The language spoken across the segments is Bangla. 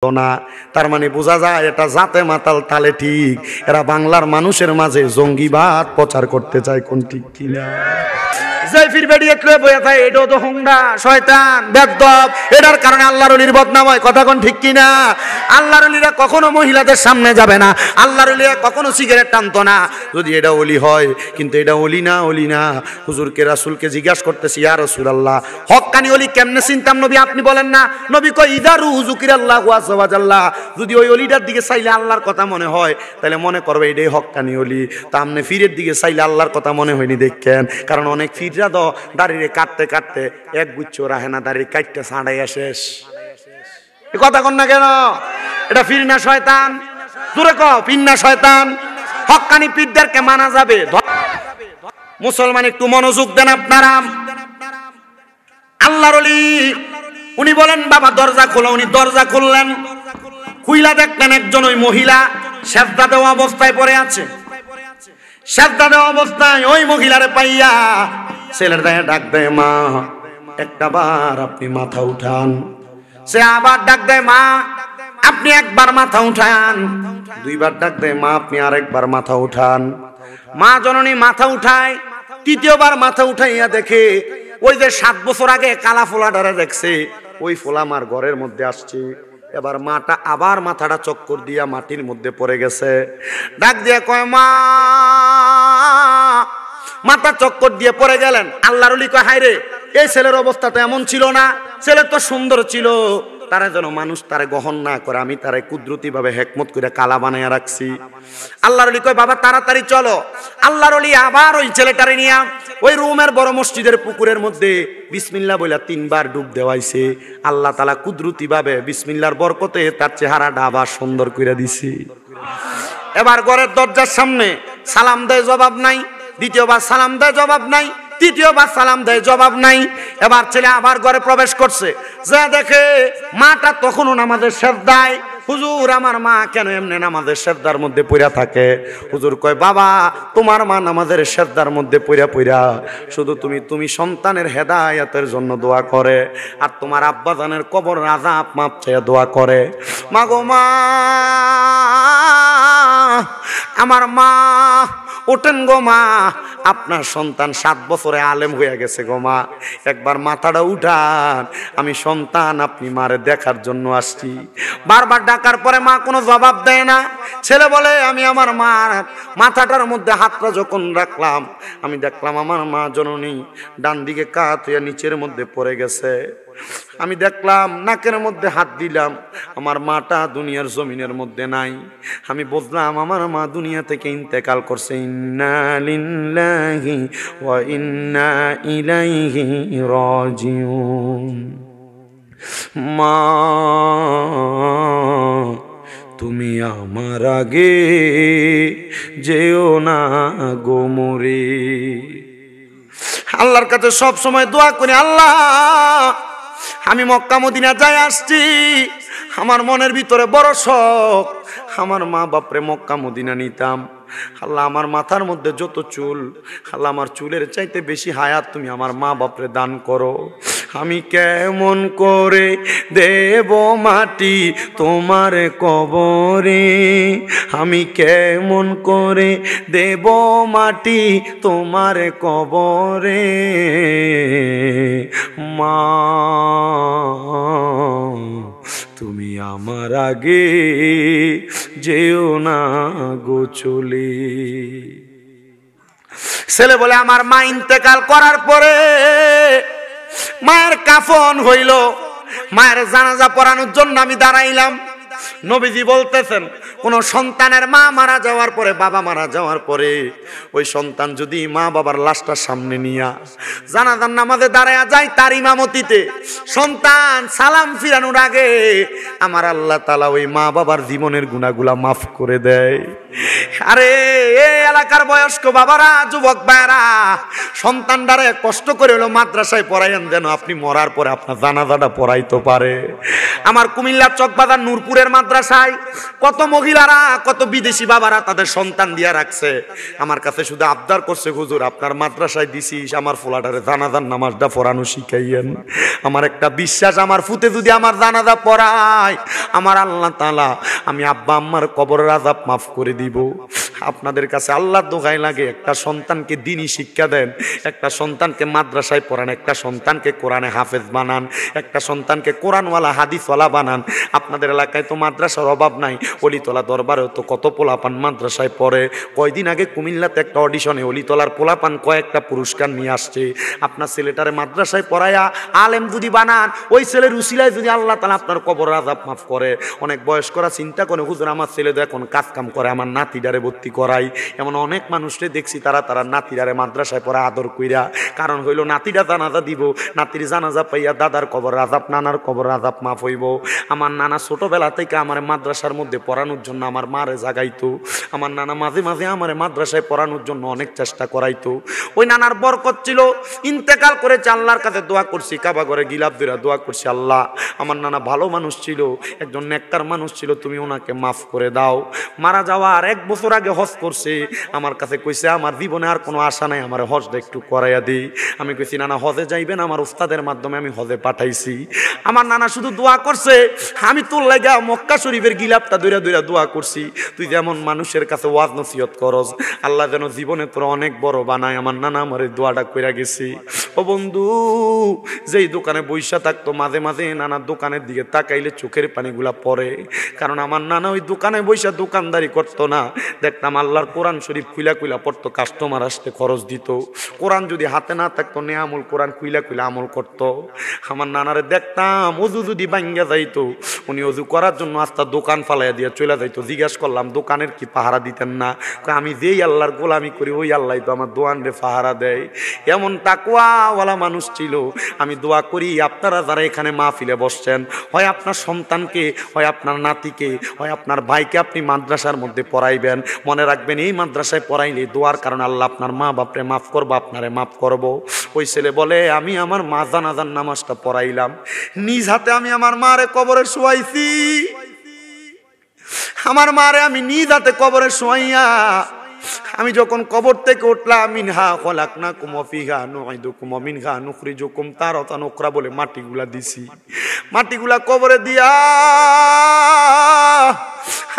না। তার মানে বোঝা যায় এটা জাতে মাতাল তালে ঠিক, এরা বাংলার মানুষের মাঝে জঙ্গিবাদ প্রচার করতে চায়। কোন ঠিক কিনা? জাইফির বেডিয়েট লয়ে বইয়া থাকে, এটাও তো হুংডা, শয়তান, বেদ্দপ। এটার কারণে আল্লাহর ওলির বদনাম হয়। কথা কোন ঠিক কিনা? আল্লাহর ওলিরা কখনো মহিলাদের সামনে যাবে না, আল্লাহর ওলিরা কখনো সিগারেট টানতো না, যদি এটা ওলি হয়। কিন্তু এটা ওলি না, ওলি না। হুজুরকে রাসূলকে জিজ্ঞাসা করতেছি, ইয়া রাসূলুল্লাহ, হক্কানি ওলি কেমনে চিনতাম নবী? আপনি বলেন না। নবী কয়, ইদারু যুকিরাল্লাহু আযজা ওয়া জাল্লা, যদি ওই ওলিটার দিকে চাইলে আল্লাহর কথা মনে হয়, তাহলে মনে করবে এটাই হক্কানি ওলি। তা আপনি ফিরের দিকে চাইলে আল্লাহর কথা মনে হয়নি দেখেন। কারণ অনেক ফিররা তো দাড়িরে কাটতে কাটতে এক গুচ্ছ রাহে না, দাড়ি কাটতে ছাড়াইয়া শেষ। এই কথা কন না কেন? এটা ফির না শয়তান? দূরে কও, ফির না শয়তান? হক্কানি পীরদেরকে মানা যাবে? মুসলমান একটু মনোযোগ দেন আপনারা। আল্লাহর ওলি উনি বলেন, বাবা দরজা খোলো। উনি দরজা খুললেন, খুইলা দেখলেন একজন ওই মহিলা সেজদা দেওয়া অবস্থায় পড়ে আছে। সেজদা দেওয়া অবস্থায় ওই মহিলারে পাইয়া ছেলের দায়ে ডাক দেয়, মা একটা বার আপনি মাথা উঠান। সে আবার ডাক দেয়, মা আপনি একবার মাথা উঠান। দুইবার ডাক দেয়, মা আপনি আরেকবার মাথা উঠান। মা জননী মাথা উঠায়, তৃতীয়বার মাথা উঠাইয়া দেখে ওই যে 7 বছর আগে কালা ফোলাটারে দেখছে, ওই ফোলা মার ঘরের মধ্যে আসছে। এবার মাটা আবার মাথাটা চক্কর দিয়া মাটির মধ্যে পড়ে গেছে। ডাক দিয়া কয়, মা, মাথা চক্কর দিয়ে পড়ে গেলেন। আল্লাহর ওলি কয়, হায় রে, এই ছেলের অবস্থা তো এমন ছিল না, ছেলে তো সুন্দর ছিল, তারা যেন মানুষ তারে গ্রহণ না করে, আমি তারে কুদরতি ভাবে হেকমত করে কালা বানাইয়া রাখছি। আল্লাহর ওলি কয়, বাবা তাড়াতাড়ি চলো। আল্লাহর ওলি আবার ওই ছেলেটারে নিয়া ওই রুমের বড় মসজিদের পুকুরের মধ্যে বিসমিল্লাহ বইলা 3 বার ডুব দেওয়াইছে। আল্লাহ তাআলা কুদরতি ভাবে বিসমিল্লাহর বরকতে তার চেহারাটা আবার সুন্দর করে দিছে। এবার ঘরের দরজার সামনে সালাম দেয়, জবাব নাই। দ্বিতীয়বার সালাম দেয়, জবাব নাই। তৃতীয়বার সালাম দেয়, জবাব নাই। এবার ছেলে আবার ঘরে প্রবেশ করছে, যা দেখে মাটা তখনও নামাজের সেজদায়। হুজুর, আমার মা কেন এমনি নামাজের সেজদার মধ্যে পইরা থাকে? হুজুর কয়, বাবা তোমার মা নামাজের সেজদার মধ্যে পইরা শুধু তুমি সন্তানের হেদায়েতের জন্য দোয়া করে, আর তোমার আব্বাজানের কবর আযাব মাপ চাইয়া দোয়া করে। মা গো মা, আমার মা ওঠেন গো মা, আপনার সন্তান 7 বছরে আলেম হয়ে গেছে গো মা, একবার মাথাটা উঠান, আমি সন্তান আপনি মারে দেখার জন্য আসছি। বারবার ডাকার পরে মা কোনো জবাব দেয় না। ছেলে বলে, আমি আমার মার মাথাটার মধ্যে হাতটা যখন রাখলাম, আমি দেখলাম আমার মা জননী ডান দিকে কাত হইয়া নিচের মধ্যে পড়ে গেছে। আমি দেখলাম, নাকের মধ্যে হাত দিলাম, আমার মাটা দুনিয়ার জমিনের মধ্যে নাই। আমি বুঝলাম আমার মা দুনিয়া থেকে ইন্তেকাল করছে। ইন্না লিল্লাহি ওয়া ইন্না ইলাইহি রাজিউন। মা তুমি আমার আগে যেও না গো মরে। আল্লাহর কাছে সব সময় দোয়া করি, আল্লাহ আমি মক্কা মদিনা যাই আসছি, আমার মনের ভিতরে বড় শখ, আমার মা বাপরে মক্কা মদিনা নিতাম। আল্লাহ আমার মাথার মধ্যে যত চুল, আল্লাহ আমার চুলের চাইতে বেশি হায়াত তুমি আমার মা বাপরে দান করো। আমি কেমন করে দেব মাটি তোমার কবরে, আমি কেমন করে দেব মাটি তোমার কবরে। মা তুমি আমার আগে যেও না গো চলে। ছেলে বলে, আমার মা ইন্তেকাল করার পরে মায়ের কাফন হইল, মায়ের জানাজা পড়ানোর জন্য আমি দাঁড়াইলাম। নবীজি বলতেছেন, কোন সন্তানের মা মারা যাওয়ার পরে, বাবা মারা যাওয়ার পরে, ওই সন্তান যদি মা বাবার লাশটা সামনে নিয়া জানাজার নামাজে দাঁড়ায়া যায় তার ইমামতিতে, সন্তান সালাম ফিরানোর আগে আমার আল্লাহ তাআলা ওই মা বাবার জীবনের গুনাহগুলা মাফ করে দেয়। আরে এই এলাকার বয়স্ক বাবারা, যুবক ভাইরা, সন্তানটারে কষ্ট করে হলো মাদ্রাসায় পড়াইয়েন, যেন আপনি মরার পরে আপনার জানাজাটা পড়াইতে পারে। আমার কুমিল্লার চকবাজার নূরপুরের আমাদের মাদ্রাসায় কত মহিলারা, কত বিদেশি বাবারা তাদের সন্তান দিয়া রাখছে। আমার কাছে শুধু আবদার করছে, হুজুর আপনার মাদ্রাসায় দিছি, আমার ফোলাটারে জানাজার নামাজটা পড়ানো শিখাইয়েন। আমার একটা বিশ্বাস, আমার ফুতে যদি আমার জানাজা পড়ায়, আমার আল্লাহ তাআলা আমি আব্বা আম্মার কবরের আযাব মাফ করে দিব। আপনাদের কাছে আল্লাহর দোহাই লাগে, একটা সন্তানকে দ্বীনি শিক্ষা দেন, একটা সন্তানকে মাদ্রাসায় পড়ান, একটা সন্তানকে কোরআনে হাফেজ বানান, একটা সন্তানকে কোরআনওয়ালা হাদিসওয়ালা বানান। আপনাদের এলাকায় তো মাদ্রাসার অভাব নাই, অলিতলা দরবারেও তো কত পোলাপান মাদ্রাসায় পড়ে। কয়দিন আগে কুমিল্লাতে একটা অডিশনে অলিতলার পোলাপান কয়েকটা পুরস্কার নিয়ে আসছে। আপনার ছেলেটারে মাদ্রাসায় পড়ায়া আলেম যদি বানান, ওই ছেলের উসিলায় যদি আল্লাহ তাআলা আপনার কবর আযাব মাফ করে। অনেক বয়স্করা চিন্তা করে, হুজুর আমার ছেলে তো এখন কাজ কাম করে, আমার নাতিটারে ভর্তি করাই। এমন অনেক মানুষকে দেখছি তারা নাতিটারে মাদ্রাসায় পড়া আদর কইরা। কারণ হইল নাতিটা জানাজা দিব, নাতির জানাজা পাইয়া দাদার কবর আযাব, নানার কবর আযাব মাফ হইব। আমার নানা ছোটবেলা থেকে আমার মাদ্রাসার মধ্যে পড়ানোর জন্য আমার মারে জাগাইতো। আমার নানা মাঝে মাঝে আমার মাদ্রাসায় পড়ানোর জন্য অনেক চেষ্টা করাইতো। ওই নানার বরকত ছিল, ইন্তেকাল করেছে, আল্লাহর কাছে দোয়া করছি, কাবা ঘরে গিলাপ ধরে দোয়া করছি, আল্লাহ আমার নানা ভালো মানুষ ছিল, একজন নেককার মানুষ ছিল, তুমি ওনাকে মাফ করে দাও। মারা যাওয়ার 1 বছর আগে হজ করছে, আমার কাছে কইছে আমার জীবনে আর কোনো আশা নাই, আমার হজটা একটু করাইয়া দিই। আমি কইছি নানা হজে যাইবেন, আমার উস্তাদের মাধ্যমে আমি হজে পাঠাইছি। আমার নানা শুধু দোয়া করছে, আমি তোর লাগা মক্কা শরীফের গিলাপটা দইরা দইরা দোয়া করছি, তুই যেমন মানুষের কাছে ওয়াজ নসিহত করস, আল্লাহ যেন জীবনে তোর অনেক বড় বানায়। আমার নানা আমার এই দোয়াটা কইরা গেছি। ও বন্ধু, যেই দোকানে বইসা থাকতো, মাঝে মাঝে নানার দোকানের দিকে তাকাইলে চোখের পানিগুলা পড়ে। কারণ আমার নানা ওই দোকানে বইসা দোকানদারি করতো না, দেখতাম আল্লাহর কোরআন শরীফ খুইলা খুইলা পড়তো, কাস্টমার আসতে খরচ দিত। কোরআন যদি হাতে না থাকতো, নেয়ামুল কোরআন খুইলা খুইলা আমল করতো। আমার নানারে দেখতাম অজু যদি ভাঙ্গা যাইতো, উনি অজু করার জন্য আস্তা দোকান ফালাইয়া দিয়ে চলে যাইতো। জিজ্ঞাস করলাম দোকানের কি পাহারা দিতেন না? আমি যেই আল্লাহর গোলামি করি ওই আল্লাহ তো আমার দোকান রে পাহারা দেয়। এমন তাকওয়াওয়ালা মানুষ ছিল। আমি দোয়া করি আপনারা যারা এখানে মাহফিলে বসছেন, হয় আপনার সন্তানকে, হয় আপনার নাতিকে, হয় আপনার ভাইকে আপনি মাদ্রাসার মধ্যে পড়াইবেন। মনে রাখবেন এই মাদ্রাসায় পড়াইলে দোয়ার কারণে আল্লাহ আপনার মা বাপরে মাফ করবো, আপনারে মাফ করব। ওই ছেলে বলে আমি আমার মা জানাজার নামাজটা পড়াইলাম, নিজ হাতে আমি আমার মারে কবরে শোয়াইছি। আমার মারে আমি নিজ হাতে কবরে শোয়াইয়া আমি যখন কবর থেকে উঠলাম, মিনহা খলাকনাকুম ওয়া ফিহা নুঈদুকুম ওয়া মিনহা নুখরিজুকুম তারাতান উখরা বলে মাটিগুলা দিছি। মাটিগুলা কবরে দিয়া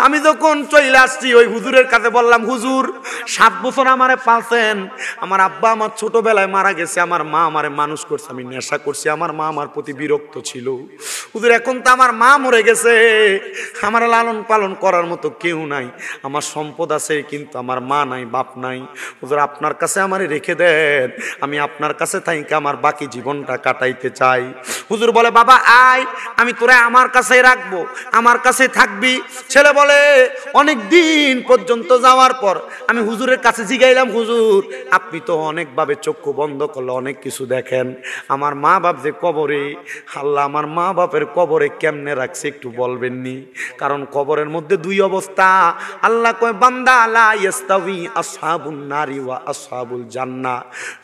আমি যখন চলে আসছি, ওই হুজুরের কাছে বললাম, হুজুর 7 বছর আমারে পালছেন, আমার আব্বা আমার ছোটবেলায় মারা গেছে, আমার মা আমারে মানুষ করছে, আমি নেশা করছি, আমার মা আমার প্রতি বিরক্ত ছিল। হুজুর এখন তো আমার মা মরে গেছে, আমার লালন পালন করার মতো কেউ নাই, আমার সম্পদ আছে কিন্তু আমার মা নাই, বাপ নাই। হুজুর আপনার কাছে আমারে রেখে দেন, আমি আপনার কাছে থাইকে আমার বাকি জীবনটা কাটাইতে চাই। হুজুর বলে বাবা আয়, আমি তোরা আমার কাছেই রাখবো, আমার কাছে থাকবি। ছেলে বলে অনেক দিন পর্যন্ত যাওয়ার পর আমি হুজুরের কাছে জিগাইলাম, হুজুর আপনি তো অনেকভাবে চক্ষু বন্ধ করলে অনেক কিছু দেখেন, আমার মা বাপ যে কবরে, আল্লাহ আমার মা বাপের কবরে কেমনে রাখছে একটু বলবেননি? কারণ কবরের মধ্যে 2 অবস্থা। আল্লাহ কয় বান্দা লা ইস্তাউই আসহাবুন নারি ওয়া আসহাবুল জান্নাহ,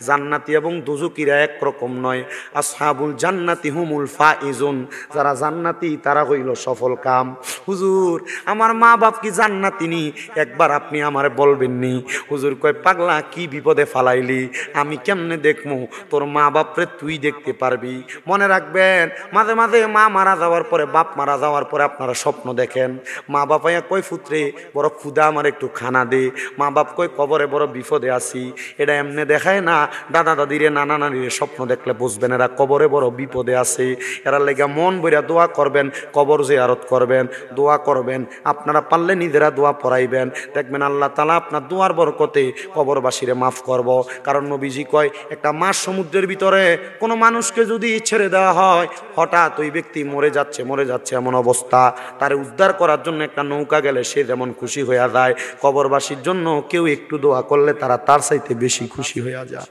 জান্নাতি এবং দুজুকিরা একরকম নয়। আসহাবুল জান্নাতি হুমুল ফাইজুন, যারা জান্নাতি তারা হইল সফল কাম। হুজুর আমার মা বাপ কি জান্নাতি নি? একবার আপনি আমারে বলবেননি? হুজুর কয় পাগলা কি বিপদে ফালাইলি, আমি কেমনে দেখমু? তোর মা বাপরে তুই দেখতে পারবি। মনে রাখবেন মাঝে মাঝে মা মারা যাওয়ার পরে, বাপ মারা যাওয়ার পরে আপনারা স্বপ্ন দেখেন, মা বাপাইয়া কয় পুত্রে বড় ক্ষুধা আমার একটু খানা দে, মা বাপ কয় কবরে বড় বিপদে আছি। এটা এমনি দেখায় না, দাদা দাদিরে নানা নানিরে স্বপ্ন দেখলে বুঝবেন এরা কবরে বড় বিপদে আছে। এরা লেগা মন বইরা দোয়া করবেন, কবর জিয়ারত করবেন, দোয়া করবেন। আপনারা পারলে নিজেরা দোয়া পড়াইবেন, দেখবেন আল্লাহ তাআলা আপনার দোয়ার বরকতে কবরবাসীরে মাফ করব। কারণ নবীজি কয় একটা মাছ সমুদ্রের ভিতরে কোনো মানুষকে যদি ছেড়ে দেওয়া হয়, হঠাৎ ওই ব্যক্তি মরে যাচ্ছে এমন অবস্থা, তার উদ্ধার করার জন্য একটা নৌকা গেলে সে যেমন খুশি হয়ে যায়, কবরবাসীর জন্য কেউ একটু দোয়া করলে তারা তার চাইতে বেশি খুশি হয়ে যায়।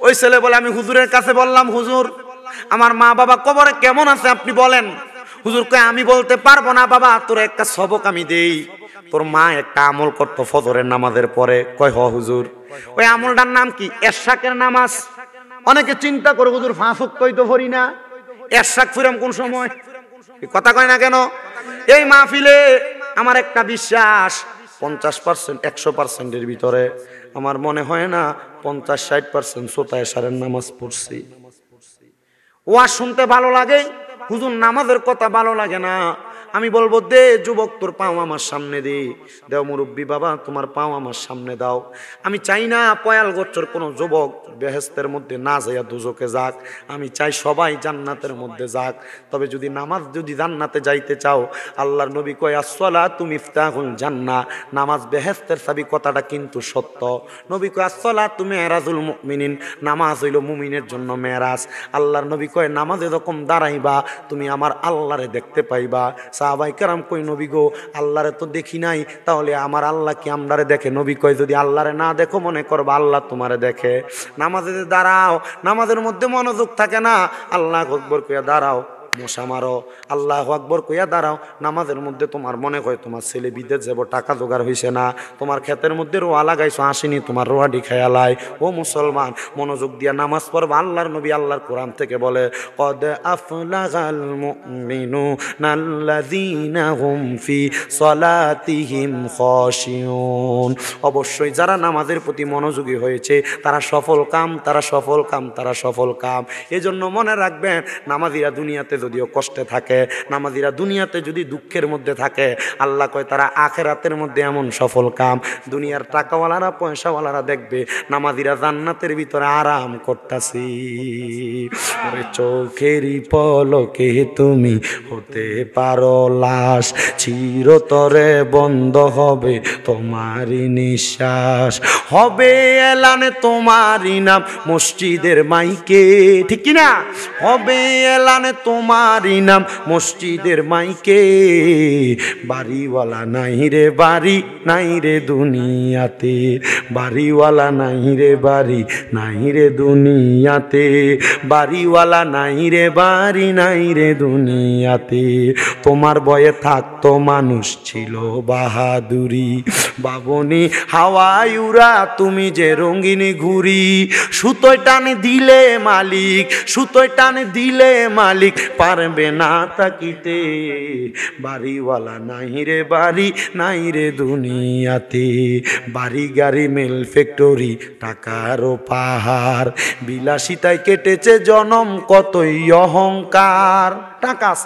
ওই ছেলে বলে আমি হুজুরের কাছে বললাম, হুজুর আমার মা বাবা কবরে কেমন আছে আপনি বলেন। হুজুর কয় আমি বলতে পারবো না বাবা, তোর একটা সবক আমি দেই। তোর মা একটা আমল করতো ফজরের নামাজের পরে। কয় হ হুজুর। ওই আমলটার নাম কি? এশাকের নামাজ। অনেকে চিন্তা করে হুজুর 5 ওয়াক্তই তো পড়ি না, এরশাক ফিরাম কোন সময়? কথা কয় না কেন? এই মাহফিলে আমার একটা বিশ্বাস 50% 100%-এর ভিতরে আমার মনে হয় না 50-60% শ্রোতায় সারের নামাজ পড়ছি। ওয়াজ শুনতে ভালো লাগে, হুজুর নামাজের কথা ভালো লাগে না। আমি বলবো দে যুবক তোর পাও আমার সামনে দে, দেও মুরব্বী বাবা তোমার পাও আমার সামনে দাও। আমি চাই না পয়াল গোত্রের কোনো যুবক বেহেশতের মধ্যে না যাইয়া দুজকে যাক, আমি চাই সবাই জান্নাতের মধ্যে যাক। তবে যদি নামাজ যদি জান্নাতে যাইতে চাও, আল্লাহর নবী কয় আসসালাতু মিফতাহুল জান্নাহ, নামাজ বেহেশতের চাবি, কথাটা কিন্তু সত্য। নবী কয় আসসালাতু মিরাজুল মুমিনিন, নামাজ হইল মুমিনের জন্য মেরাজ। আল্লাহর নবী কয় নামাজে যখন দাঁড়াইবা তুমি আমার আল্লাহরে দেখতে পাইবা। সাহাবায়ে কেরাম কই নবী গো আল্লাহরে তো দেখি নাই, তাহলে আমার আল্লাহ কি আমরারে দেখে? নবী কয় যদি আল্লাহরে না দেখো মনে করবা আল্লাহ তোমারে দেখে। নামাজে দাঁড়াও, নামাজের মধ্যে মনোযোগ থাকে না, আল্লাহু আকবার কইয়া দাঁড়াও, মশা মারো, আল্লাহু আকবার কইয়া দাঁড়াও। নামাজের মধ্যে তোমার মনে হয় তোমার ছেলে বিদেশ যাব, টাকা জোগাড় হইছে না, তোমার ক্ষেতের মধ্যে রোয়া লাগাইছো আসেনি, তোমার রোয়াডি খেয়ালাই। ও মুসলমান মনোযোগ দিয়া নামাজ পড়বা। আল্লাহর নবী আল্লাহর কোরআন থেকে বলে কদ আফলাগাল মুমিনুনাল্লাযীনা হুম ফি সলাতিহিম খাশিউন, অবশ্যই যারা নামাজের প্রতি মনোযোগী হয়েছে তারা সফল কাম, তারা সফল কাম, তারা সফল কাম। এজন্য মনে রাখবেন নামাজিরা দুনিয়াতে যদিও কষ্টে থাকে, নামাজিরা দুনিয়াতে যদি দুঃখের মধ্যে থাকে, আল্লাহ কয় তারা আখিরাতের মধ্যে এমন সফল কাম। দুনিয়ার টাকাওয়ালারা পয়সাওয়ালারা দেখবে নামাজিরা জান্নাতের ভিতরে আরাম করতাছি। ওরে চোখেরই পলকে তুমি হতে পারো লাশ, চিরতরে বন্ধ হবে তোমারই নিঃশ্বাস, হবে এলানে তোমারই নাম মসজিদের মাইকে, ঠিক কি না? হবে এলানে তোমারই নাম মসজিদের মাইকে, বাড়িওয়ালা নাই রে বাড়ি নাই রে দুনিয়াতে, বাড়িওয়ালা নাই রে বাড়ি নাই রে দুনিয়াতে, বাড়িওয়ালা নাই রে বাড়ি নাই রে দুনিয়াতে। তোমার বয়ে থাকতো মানুষ ছিল বাহাদুরি, বাবনি হাওয়ায় উড়া তুমি যে রঙিনী ঘুরি, সুতোয় টানে দিলে মালিক, সুতোয় টানে দিলে মালিক পারবে না তাকিতে, বাড়িওয়ালা নাই রে বাড়ি নাই রে দুনিয়াতে, বাড়ি গাড়ি মেল ফ্যাক্টরি টাকারও পাহাড়, বিলাসিতায় কেটেছে জনম কতই অহংকার। টাকা আছে